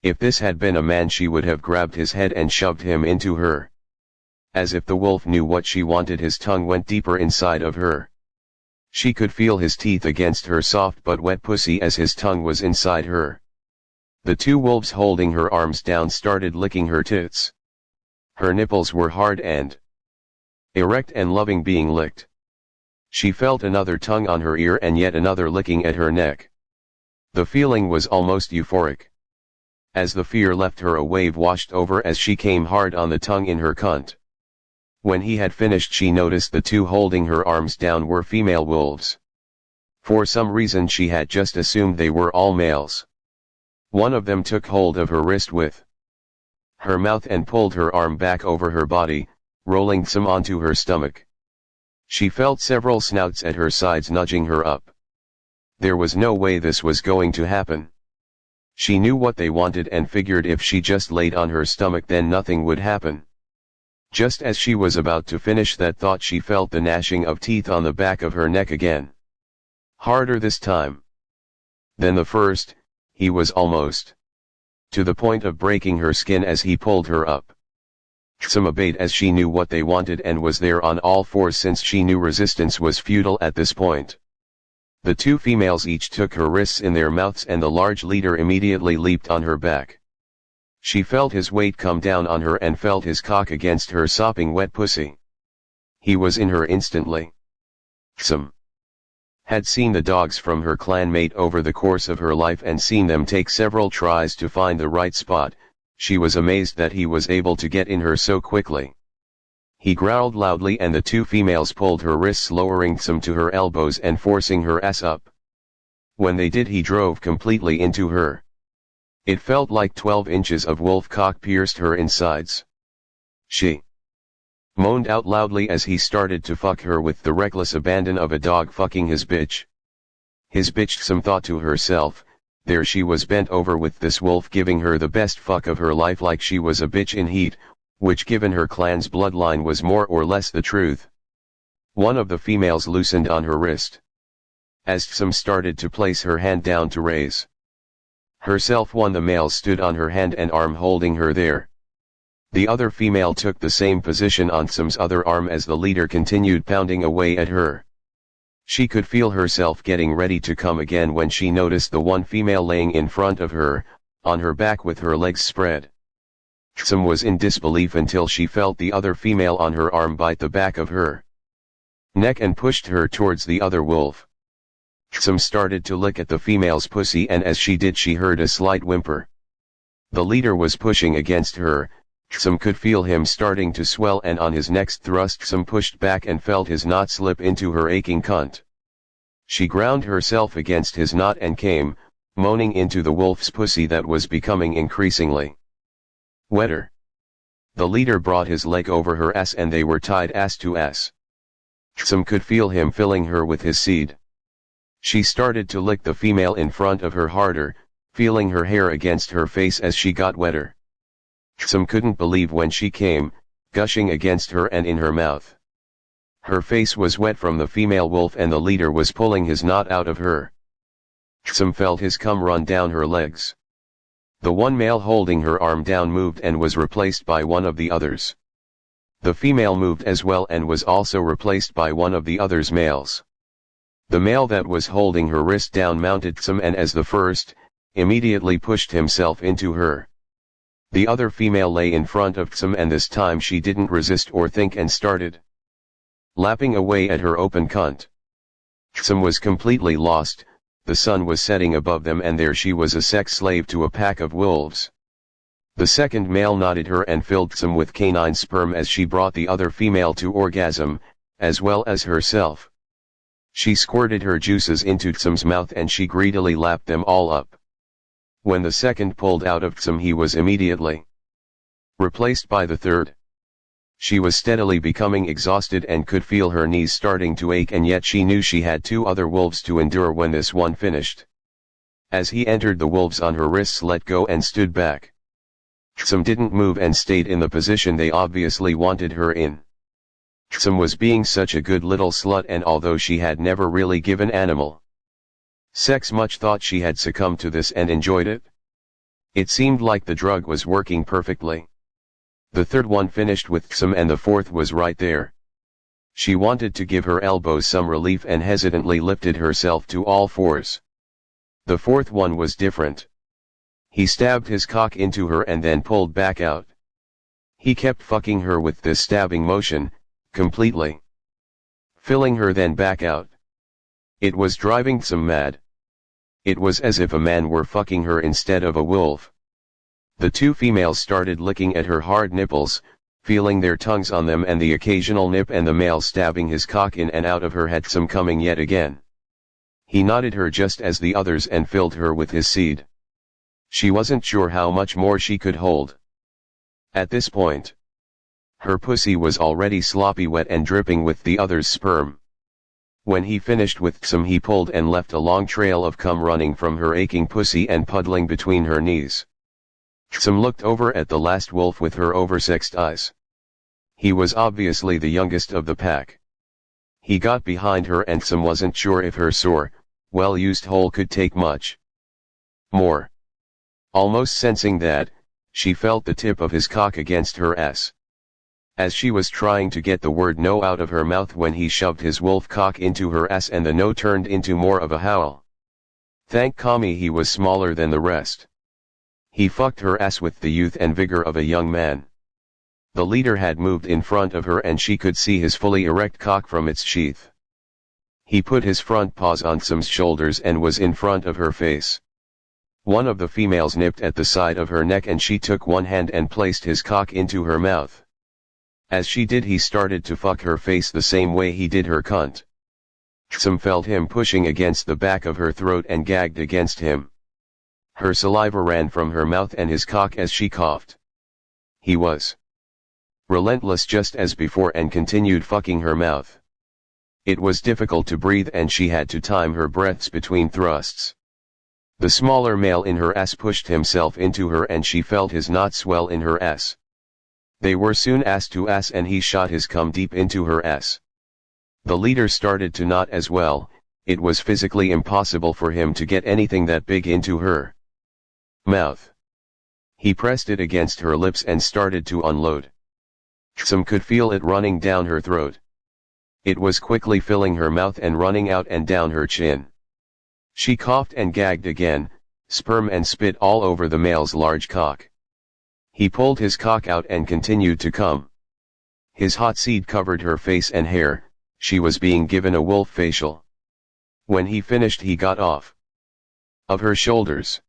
If this had been a man she would have grabbed his head and shoved him into her. As if the wolf knew what she wanted, his tongue went deeper inside of her. She could feel his teeth against her soft but wet pussy as his tongue was inside her. The two wolves holding her arms down started licking her tits. Her nipples were hard and erect and loving being licked. She felt another tongue on her ear and yet another licking at her neck. The feeling was almost euphoric. As the fear left her, a wave washed over as she came hard on the tongue in her cunt. When he had finished she noticed the two holding her arms down were female wolves. For some reason she had just assumed they were all males. One of them took hold of her wrist with her mouth and pulled her arm back over her body, rolling some onto her stomach. She felt several snouts at her sides nudging her up. There was no way this was going to happen. She knew what they wanted and figured if she just laid on her stomach then nothing would happen. Just as she was about to finish that thought she felt the gnashing of teeth on the back of her neck again. Harder this time than the first, he was almost to the point of breaking her skin as he pulled her up. Some obeyed as she knew what they wanted and was there on all fours since she knew resistance was futile at this point. The two females each took her wrists in their mouths and the large leader immediately leaped on her back. She felt his weight come down on her and felt his cock against her sopping wet pussy. He was in her instantly. Some had seen the dogs from her clanmate over the course of her life and seen them take several tries to find the right spot. She was amazed that he was able to get in her so quickly. He growled loudly and the two females pulled her wrists, lowering some to her elbows and forcing her ass up. When they did he drove completely into her. It felt like 12 inches of wolf cock pierced her insides. She moaned out loudly as he started to fuck her with the reckless abandon of a dog fucking his bitch. His bitch, some thought to herself, there she was bent over with this wolf giving her the best fuck of her life like she was a bitch in heat, which given her clan's bloodline was more or less the truth. One of the females loosened on her wrist. As some started to place her hand down to raise herself, one the male stood on her hand and arm holding her there. The other female took the same position on Sam's other arm as the leader continued pounding away at her. She could feel herself getting ready to come again when she noticed the one female laying in front of her, on her back with her legs spread. Sam was in disbelief until she felt the other female on her arm bite the back of her neck and pushed her towards the other wolf. Sam started to lick at the female's pussy and as she did she heard a slight whimper. The leader was pushing against her. Some could feel him starting to swell, and on his next thrust some pushed back and felt his knot slip into her aching cunt. She ground herself against his knot and came, moaning into the wolf's pussy that was becoming increasingly wetter. The leader brought his leg over her ass and they were tied ass to ass. Some could feel him filling her with his seed. She started to lick the female in front of her harder, feeling her hair against her face as she got wetter. Some couldn't believe when she came, gushing against her and in her mouth. Her face was wet from the female wolf and the leader was pulling his knot out of her. Some felt his cum run down her legs. The one male holding her arm down moved and was replaced by one of the others. The female moved as well and was also replaced by one of the others' males. The male that was holding her wrist down mounted some and as the first, immediately pushed himself into her. The other female lay in front of Tsum and this time she didn't resist or think and started lapping away at her open cunt. Tsum was completely lost, the sun was setting above them and there she was a sex slave to a pack of wolves. The second male knotted her and filled Tsum with canine sperm as she brought the other female to orgasm, as well as herself. She squirted her juices into Tsum's mouth and she greedily lapped them all up. When the second pulled out of Tsum he was immediately replaced by the third. She was steadily becoming exhausted and could feel her knees starting to ache, and yet she knew she had two other wolves to endure when this one finished. As he entered the wolves on her wrists let go and stood back. Tsum didn't move and stayed in the position they obviously wanted her in. Tsum was being such a good little slut, and although she had never really given animal sex much thought, she had succumbed to this and enjoyed it. It seemed like the drug was working perfectly. The third one finished with Tsum and the fourth was right there. She wanted to give her elbows some relief and hesitantly lifted herself to all fours. The fourth one was different. He stabbed his cock into her and then pulled back out. He kept fucking her with this stabbing motion, completely filling her then back out. It was driving Tsum mad. It was as if a man were fucking her instead of a wolf. The two females started licking at her hard nipples, feeling their tongues on them and the occasional nip, and the male stabbing his cock in and out of her had Tsum coming yet again. He knotted her just as the others and filled her with his seed. She wasn't sure how much more she could hold. At this point, her pussy was already sloppy wet and dripping with the others' sperm. When he finished with Tsum he pulled and left a long trail of cum running from her aching pussy and puddling between her knees. Tsum looked over at the last wolf with her oversexed eyes. He was obviously the youngest of the pack. He got behind her and Tsum wasn't sure if her sore, well-used hole could take much more. Almost sensing that, she felt the tip of his cock against her ass. As she was trying to get the word no out of her mouth when he shoved his wolf cock into her ass and the no turned into more of a howl. Thank Kami he was smaller than the rest. He fucked her ass with the youth and vigor of a young man. The leader had moved in front of her and she could see his fully erect cock from its sheath. He put his front paws on Tsum's shoulders and was in front of her face. One of the females nipped at the side of her neck and she took one hand and placed his cock into her mouth. As she did he started to fuck her face the same way he did her cunt. Tsum felt him pushing against the back of her throat and gagged against him. Her saliva ran from her mouth and his cock as she coughed. He was relentless just as before and continued fucking her mouth. It was difficult to breathe and she had to time her breaths between thrusts. The smaller male in her ass pushed himself into her and she felt his knot swell in her ass. They were soon ass to ass and he shot his cum deep into her ass. The leader started to knot as well. It was physically impossible for him to get anything that big into her mouth. He pressed it against her lips and started to unload. Tsum could feel it running down her throat. It was quickly filling her mouth and running out and down her chin. She coughed and gagged again, sperm and spit all over the male's large cock. He pulled his cock out and continued to come. His hot seed covered her face and hair. She was being given a wolf facial. When he finished he got off of her shoulders.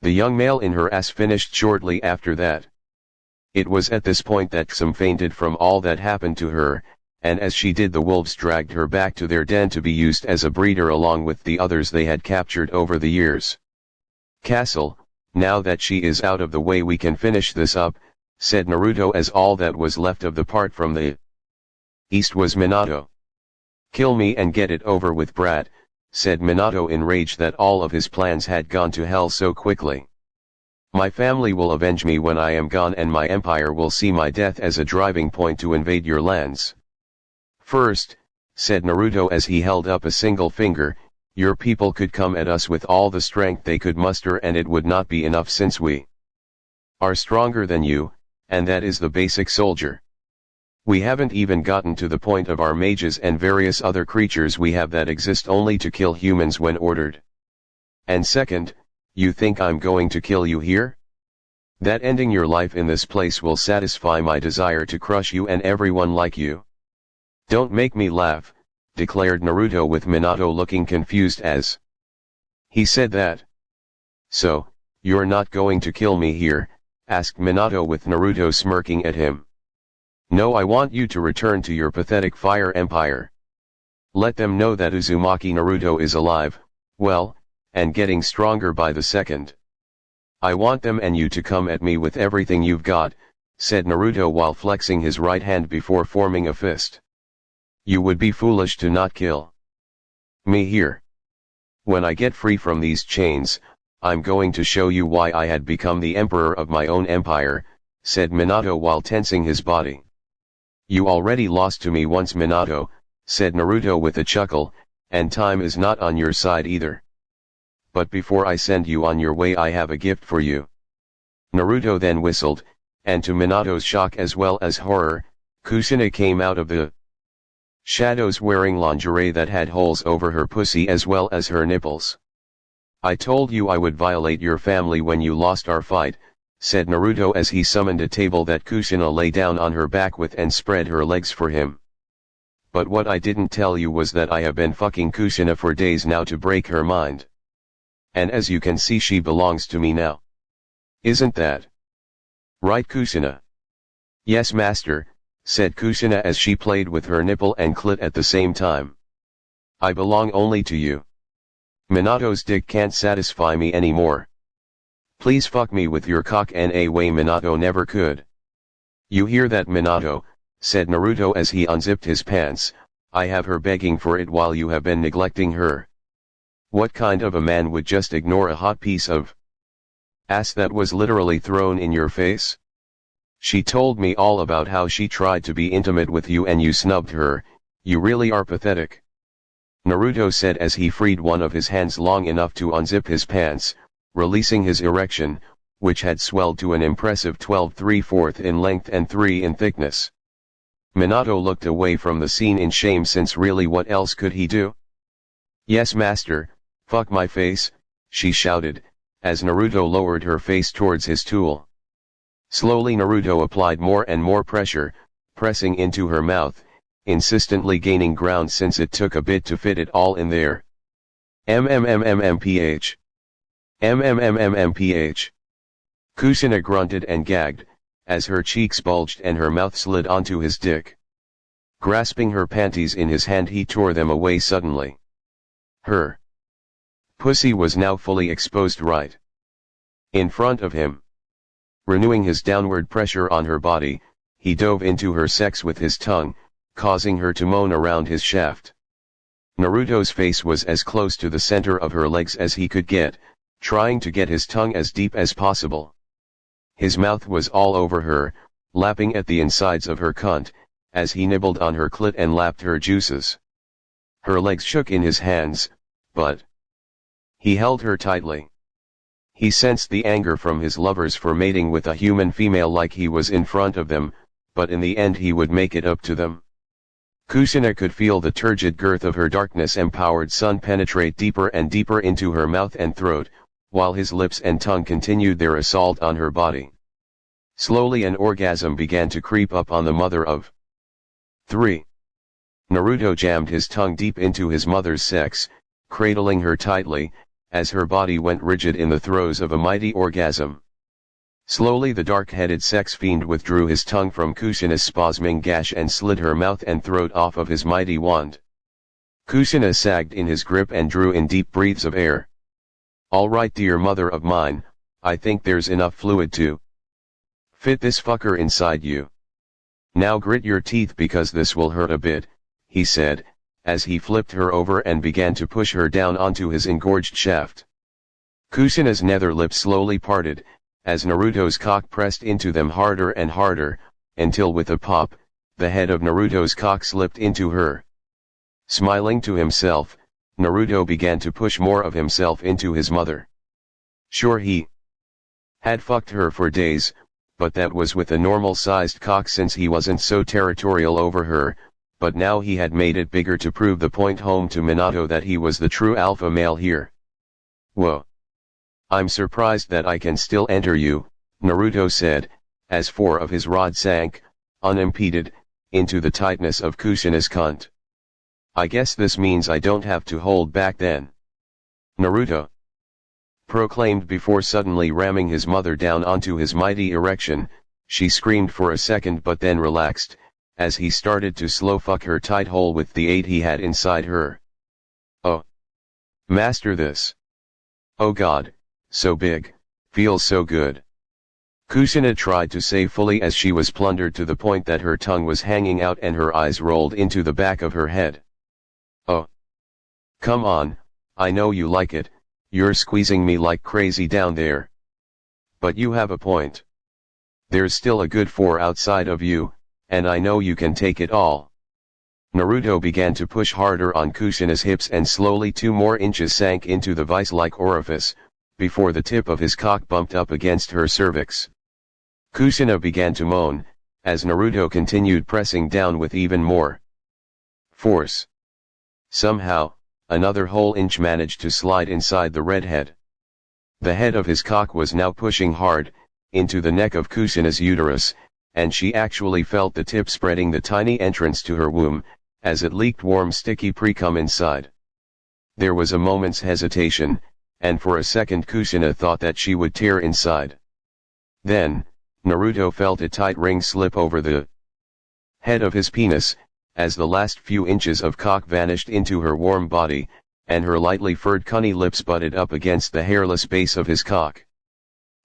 The young male in her ass finished shortly after that. It was at this point that Ksum fainted from all that happened to her, and as she did the wolves dragged her back to their den to be used as a breeder along with the others they had captured over the years. "Castle, now that she is out of the way we can finish this up," said Naruto as all that was left of the part from the east was Minato. "Kill me and get it over with, brat," said Minato in rage that all of his plans had gone to hell so quickly. "My family will avenge me when I am gone and my empire will see my death as a driving point to invade your lands." "First," said Naruto as he held up a single finger, "your people could come at us with all the strength they could muster and it would not be enough since we are stronger than you, and that is the basic soldier. We haven't even gotten to the point of our mages and various other creatures we have that exist only to kill humans when ordered. And second, you think I'm going to kill you here? That ending your life in this place will satisfy my desire to crush you and everyone like you." "Don't make me laugh," declared Naruto with Minato looking confused as he said that. "So, you're not going to kill me here?" asked Minato with Naruto smirking at him. "No, I want you to return to your pathetic fire empire. Let them know that Uzumaki Naruto is alive, well, and getting stronger by the second. I want them and you to come at me with everything you've got," said Naruto while flexing his right hand before forming a fist. "You would be foolish to not kill me here. When I get free from these chains, I'm going to show you why I had become the emperor of my own empire," said Minato while tensing his body. "You already lost to me once, Minato," said Naruto with a chuckle, "and time is not on your side either. But before I send you on your way I have a gift for you." Naruto then whistled, and to Minato's shock as well as horror, Kushina came out of the shadows wearing lingerie that had holes over her pussy as well as her nipples. "I told you I would violate your family when you lost our fight," said Naruto as he summoned a table that Kushina lay down on her back with and spread her legs for him. "But what I didn't tell you was that I have been fucking Kushina for days now to break her mind. And as you can see she belongs to me now. Isn't that right, Kushina?" "Yes, master," said Kushina as she played with her nipple and clit at the same time. "I belong only to you. Minato's dick can't satisfy me anymore. Please fuck me with your cock in a way Minato never could." "You hear that, Minato?" said Naruto as he unzipped his pants. "I have her begging for it while you have been neglecting her. What kind of a man would just ignore a hot piece of ass that was literally thrown in your face? She told me all about how she tried to be intimate with you and you snubbed her. You really are pathetic," Naruto said as he freed one of his hands long enough to unzip his pants, releasing his erection, which had swelled to an impressive 12 3/4 in length and 3 in thickness. Minato looked away from the scene in shame since really what else could he do? "Yes, master, fuck my face," she shouted, as Naruto lowered her face towards his tool. Slowly Naruto applied more and more pressure, pressing into her mouth, insistently gaining ground since it took a bit to fit it all in there. "MMMMMPH. MMMMMPH. Kushina grunted and gagged, as her cheeks bulged and her mouth slid onto his dick. Grasping her panties in his hand he tore them away suddenly. Her pussy was now fully exposed right in front of him. Renewing his downward pressure on her body, he dove into her sex with his tongue, causing her to moan around his shaft. Naruto's face was as close to the center of her legs as he could get, trying to get his tongue as deep as possible. His mouth was all over her, lapping at the insides of her cunt, as he nibbled on her clit and lapped her juices. Her legs shook in his hands, but he held her tightly. He sensed the anger from his lovers for mating with a human female like he was in front of them, but in the end he would make it up to them. Kushina could feel the turgid girth of her darkness-empowered son penetrate deeper and deeper into her mouth and throat, while his lips and tongue continued their assault on her body. Slowly an orgasm began to creep up on the mother of 3. Naruto jammed his tongue deep into his mother's sex, cradling her tightly, as her body went rigid in the throes of a mighty orgasm. Slowly the dark-headed sex fiend withdrew his tongue from Kushina's spasming gash and slid her mouth and throat off of his mighty wand. Kushina sagged in his grip and drew in deep breaths of air. "All right, dear mother of mine, I think there's enough fluid to fit this fucker inside you. Now grit your teeth because this will hurt a bit," he said, as he flipped her over and began to push her down onto his engorged shaft. Kushina's nether lips slowly parted, as Naruto's cock pressed into them harder and harder, until with a pop, the head of Naruto's cock slipped into her. Smiling to himself, Naruto began to push more of himself into his mother. Sure, he had fucked her for days, but that was with a normal-sized cock since he wasn't so territorial over her, but now he had made it bigger to prove the point home to Minato that he was the true alpha male here. "Whoa. I'm surprised that I can still enter you," Naruto said, as 4 of his rods sank, unimpeded, into the tightness of Kushina's cunt. "I guess this means I don't have to hold back then," Naruto proclaimed before suddenly ramming his mother down onto his mighty erection. She screamed for a second but then relaxed, as he started to slow fuck her tight hole with the 8 he had inside her. "Oh. Master, this. Oh god, so big, feels so good." Kushina tried to say fully as she was plundered to the point that her tongue was hanging out and her eyes rolled into the back of her head. "Oh. Come on, I know you like it, you're squeezing me like crazy down there. But you have a point. There's still a good 4 outside of you, and I know you can take it all." Naruto began to push harder on Kushina's hips and slowly 2 more inches sank into the vice-like orifice, before the tip of his cock bumped up against her cervix. Kushina began to moan, as Naruto continued pressing down with even more force. Somehow, another whole inch managed to slide inside the redhead. The head of his cock was now pushing hard, into the neck of Kushina's uterus, and she actually felt the tip spreading the tiny entrance to her womb, as it leaked warm sticky pre-cum inside. There was a moment's hesitation, and for a second Kushina thought that she would tear inside. Then, Naruto felt a tight ring slip over the head of his penis, as the last few inches of cock vanished into her warm body, and her lightly furred cunny lips butted up against the hairless base of his cock.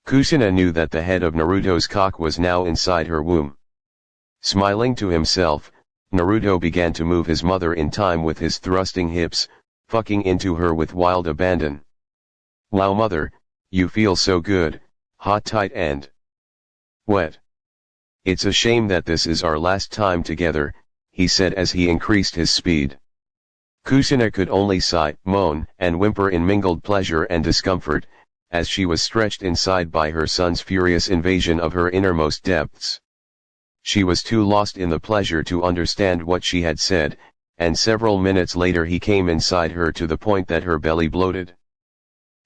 Kushina knew that the head of Naruto's cock was now inside her womb. Smiling to himself, Naruto began to move his mother in time with his thrusting hips, fucking into her with wild abandon. "Wow mother, you feel so good, hot tight and wet. It's a shame that this is our last time together," he said as he increased his speed. Kushina could only sigh, moan, and whimper in mingled pleasure and discomfort, as she was stretched inside by her son's furious invasion of her innermost depths. She was too lost in the pleasure to understand what she had said, and several minutes later he came inside her to the point that her belly bloated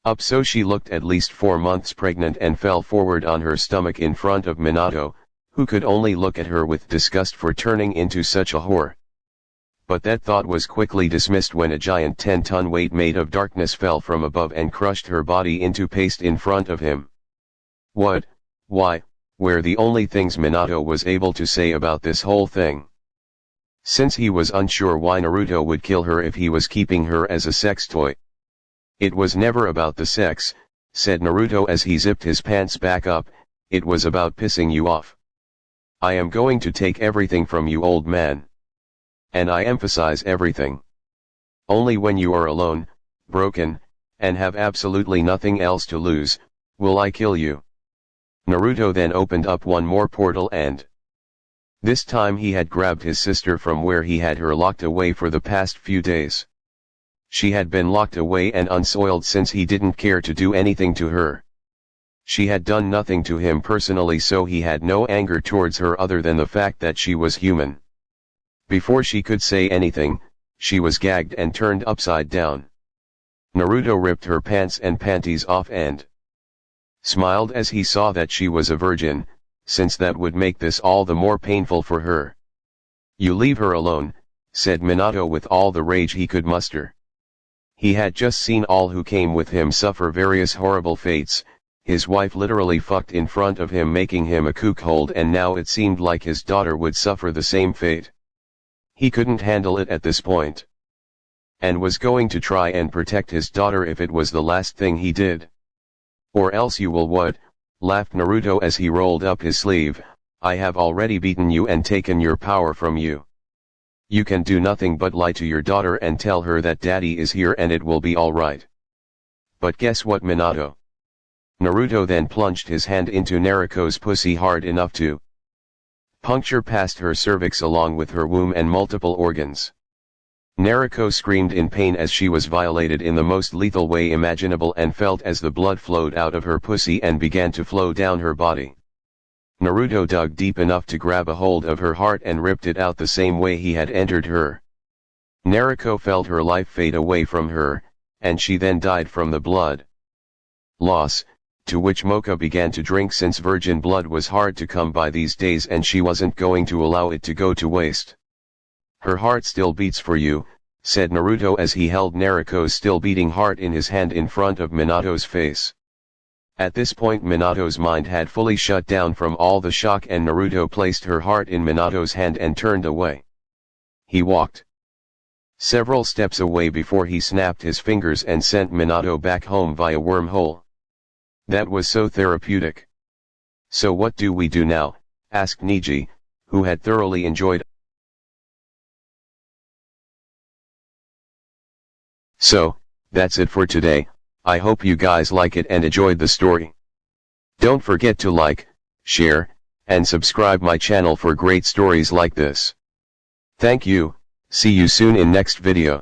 up so she looked at least 4 months pregnant and fell forward on her stomach in front of Minato, who could only look at her with disgust for turning into such a whore. But that thought was quickly dismissed when a giant 10-ton weight made of darkness fell from above and crushed her body into paste in front of him. "What, why, were the only things Minato was able to say about this whole thing. Since he was unsure why Naruto would kill her if he was keeping her as a sex toy. "It was never about the sex," said Naruto as he zipped his pants back up, "it was about pissing you off. I am going to take everything from you, old man. And I emphasize everything. Only when you are alone, broken, and have absolutely nothing else to lose, will I kill you." Naruto then opened up one more portal and this time he had grabbed his sister from where he had her locked away for the past few days. She had been locked away and unsoiled since he didn't care to do anything to her. She had done nothing to him personally, so he had no anger towards her other than the fact that she was human. Before she could say anything, she was gagged and turned upside down. Naruto ripped her pants and panties off and smiled as he saw that she was a virgin, since that would make this all the more painful for her. "You leave her alone," said Minato with all the rage he could muster. He had just seen all who came with him suffer various horrible fates. His wife literally fucked in front of him, making him a cuckold, and now it seemed like his daughter would suffer the same fate. He couldn't handle it at this point, and was going to try and protect his daughter if it was the last thing he did. Or else you will what? Laughed Naruto as he rolled up his sleeve. I have already beaten you and taken your power from you. You can do nothing but lie to your daughter and tell her that daddy is here and it will be alright. But guess what, Minato? Naruto then plunged his hand into Naruto's pussy hard enough to puncture past her cervix along with her womb and multiple organs. Naruto screamed in pain as she was violated in the most lethal way imaginable and felt as the blood flowed out of her pussy and began to flow down her body. Naruto dug deep enough to grab a hold of her heart and ripped it out the same way he had entered her. Naruto felt her life fade away from her, and she then died from the blood loss, to which Mocha began to drink since virgin blood was hard to come by these days and she wasn't going to allow it to go to waste. Her heart still beats for you, said Naruto as he held Naruto's still beating heart in his hand in front of Minato's face. At this point Minato's mind had fully shut down from all the shock and Naruto placed her heart in Minato's hand and turned away. He walked several steps away before he snapped his fingers and sent Minato back home via wormhole. That was so therapeutic. So what do we do now? Asked Niji, who had thoroughly enjoyed. So, that's it for today. I hope you guys like it and enjoyed the story. Don't forget to like, share, and subscribe my channel for great stories like this. Thank you, see you soon in next video.